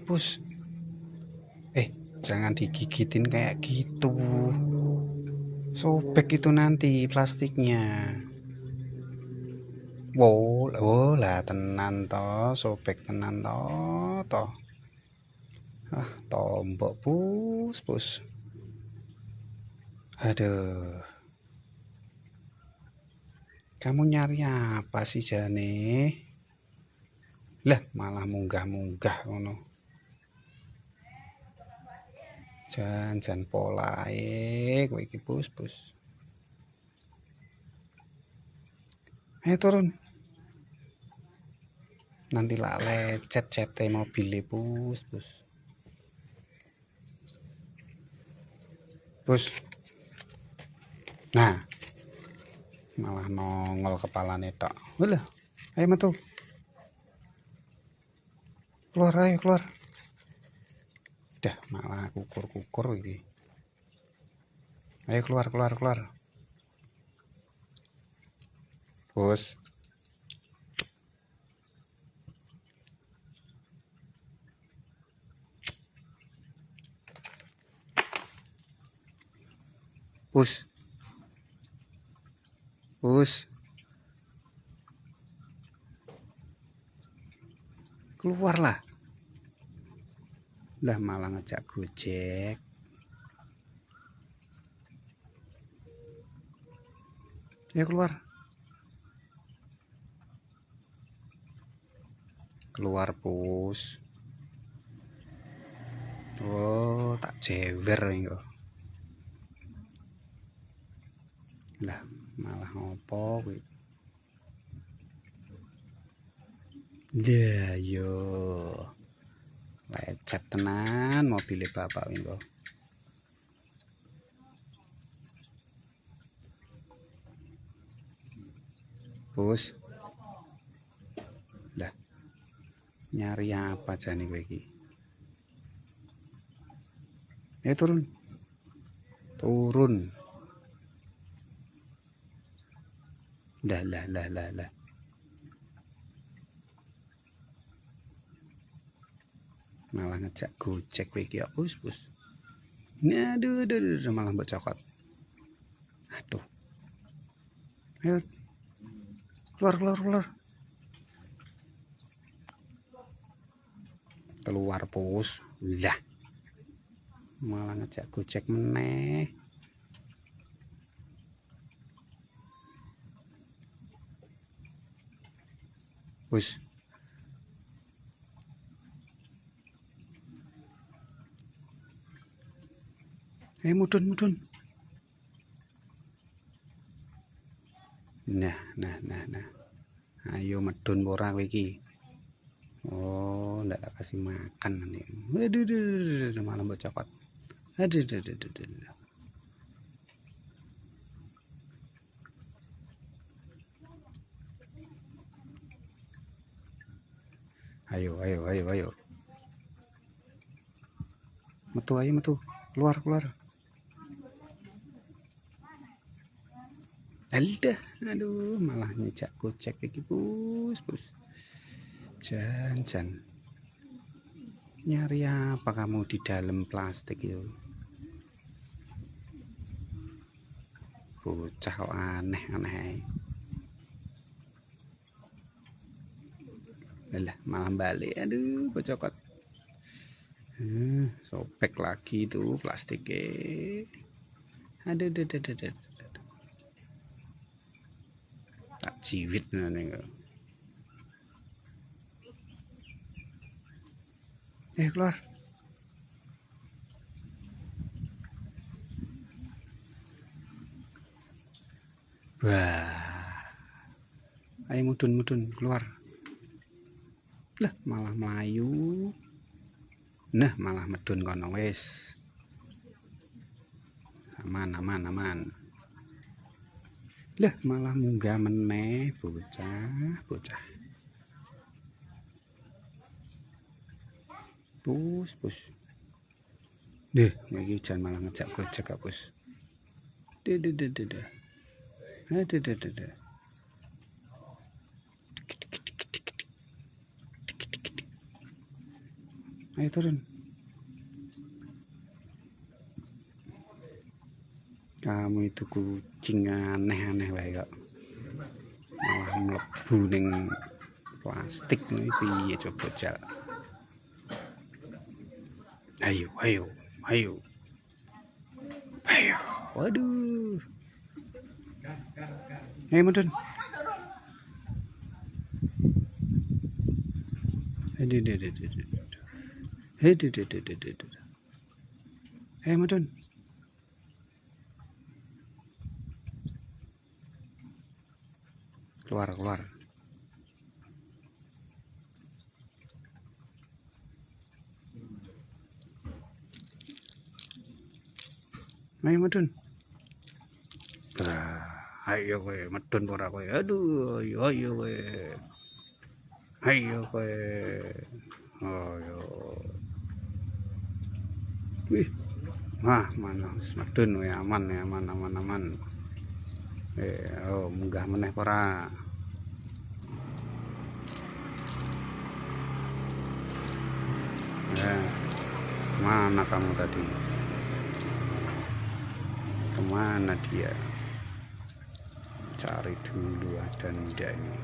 Pus. Jangan digigitin kayak gitu. Sobek itu nanti plastiknya. Wow, oh lah tenan toh, sobek tenan toh. Tombok pus. Aduh. Kamu nyari apa sih jane? Lah, malah munggah-munggah ngono. Jan polae kowe iki pus. Ayo turun. Nanti lah lecet mobilnya pus. Pus. Nah, malah nongol kepalane tok. Walah, ayo metu. Keluar ayo keluar. Dah malah kukur iki. Ayo keluar. Pus. Pus. Keluarlah. Lah malah ngejak Gojek. Ayo keluar. Keluar pus. Oh, tak jewer iki. Lah malah ngopo kuwi. Ya yo. Lecet tenan mobil bapak wingo. Pus. Lah. Nyari apa jane kowe iki? Turun. Lah. Malah ngejak Gojek kowe iki ya, pus. Aduh, malah mbok cokot. Aduh. Ayo. Keluar. Keluar pus. Lah. Malah ngejak Gojek meneh. Pus. Mudun. Nah. Ayo medun ora kowe iki. Oh, ndak tak kasih makan nanti. Aduh, malah mbok cokot. Aduh. Ayo. Metu. Keluar. Aduh, malah ngejak Gojek iki pus. Jan. Nyari apa kamu di dalam plastik itu? Bocah kok aneh. Lah, malah balik. Aduh, bocokot. Sobek lagi tuh plastiknya. Aduh. Tak ciwit nih. Keluar. Wah. Ayo mudun keluar. Lah malah melayu. Nah, malah medun kono wis. Aman. Lah malah munggah meneh bocah. Pus. Deh, iki jan malah ngejak Gojek pus. Deh. Aduh. Ayo turun. Kamu itu kucing aneh-aneh wae kok. Malah mlebu ning plastik nih piye coba jal. Ayo, ayo, ayo. Ayo. Waduh. Ayo mudun. Ayo mudun. Keluar, keluar. Ayo medun. Ayo kowe medun ora kowe. Aduh, ayo kowe. Ayo kowe. Ayo. Wih. Mana wis medun kowe aman ya, aman. Oh, munggah meneh ora. Mana kamu tadi? Kemana dia? Cari dulu, ada enggak ini?